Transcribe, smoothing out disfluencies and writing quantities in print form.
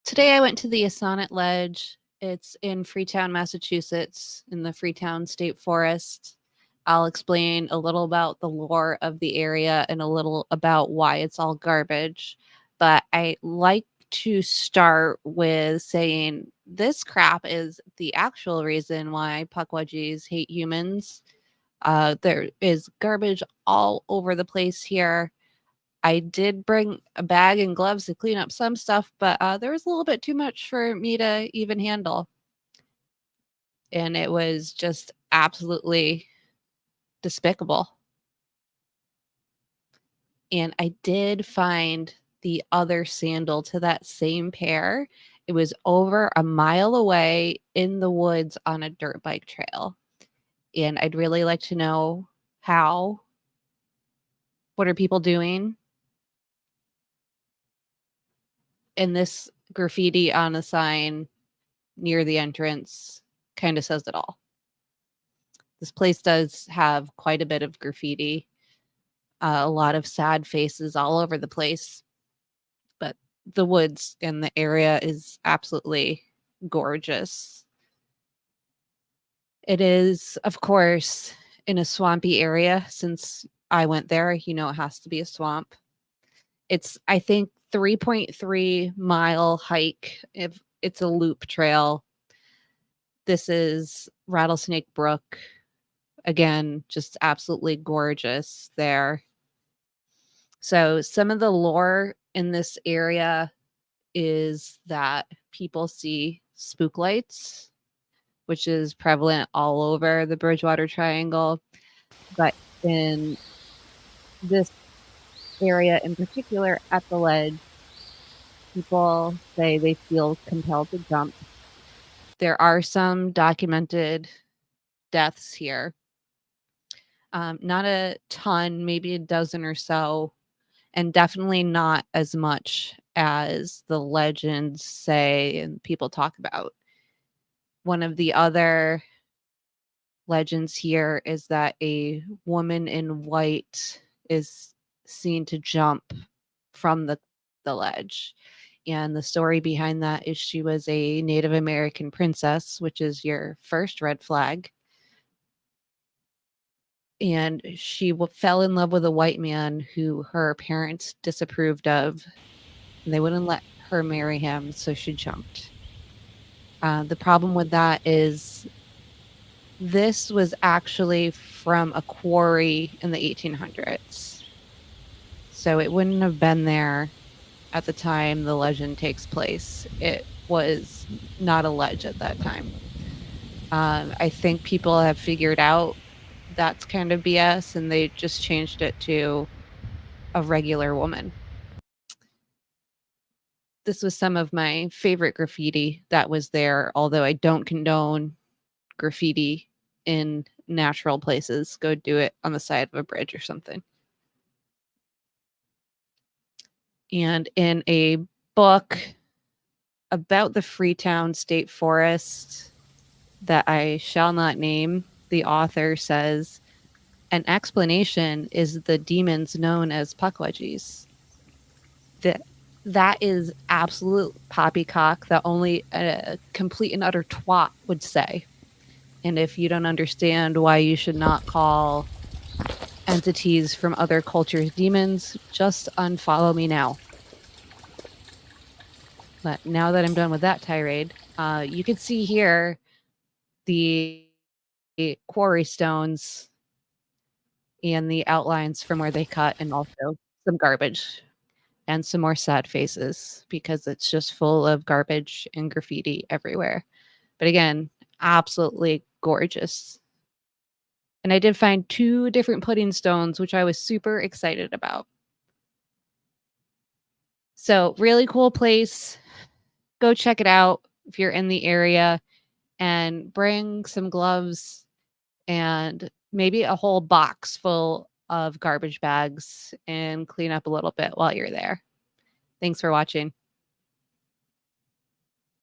Today I went to the Assonet Ledge. It's in Freetown, Massachusetts, in the Freetown State Forest. I'll explain a little about the lore of the area and a little about why it's all garbage. But I like to start with saying this crap is the actual reason why Pukwudgies hate humans. There is garbage all over the place here. I did bring a bag and gloves to clean up some stuff, but there was a little bit too much for me to even handle. And it was just absolutely despicable. And I did find the other sandal to that same pair. It was over a mile away in the woods on a dirt bike trail. And I'd really like to know how. What are people doing? And this graffiti on a sign near the entrance kind of says it all. This place does have quite a bit of graffiti, a lot of sad faces all over the place, but the woods in the area is absolutely gorgeous. It is, of course, in a swampy area. Since I went there, it has to be a swamp. It's, I think, 3.3-mile hike. If it's a loop trail. This is Rattlesnake Brook. Again, just absolutely gorgeous there. So some of the lore in this area is that people see spook lights, which is prevalent all over the Bridgewater Triangle. But in this area in particular at the ledge, people say they feel compelled to jump. There are some documented deaths here. Not a ton, maybe a dozen or so, and definitely not as much as the legends say and people talk about. One of the other legends here is that a woman in white is seen to jump from the ledge. And the story behind that is she was a Native American princess, which is your first red flag. And she fell in love with a white man who her parents disapproved of, and they wouldn't let her marry him, so she jumped. The problem with that is this was actually from a quarry in the 1800s. So it wouldn't have been there at the time the legend takes place. It was not a ledge at that time. I think people have figured out that's kind of BS, and they just changed it to a regular woman. This was some of my favorite graffiti that was there, although I don't condone graffiti in natural places. Go do it on the side of a bridge or something. And in a book about the Freetown State Forest that I shall not name, the author says, an explanation is the demons known as Pukwudgies. That is absolute poppycock that only a complete and utter twat would say. And if you don't understand why you should not call entities from other cultures demons, just unfollow me now. But now that I'm done with that tirade, you can see here the quarry stones and the outlines from where they cut, and also some garbage and some more sad faces because it's just full of garbage and graffiti everywhere. But again, absolutely gorgeous. And I did find 2 different pudding stones, which I was super excited about. So, really cool place. Go check it out if you're in the area, and bring some gloves and maybe a whole box full of garbage bags and clean up a little bit while you're there. Thanks for watching.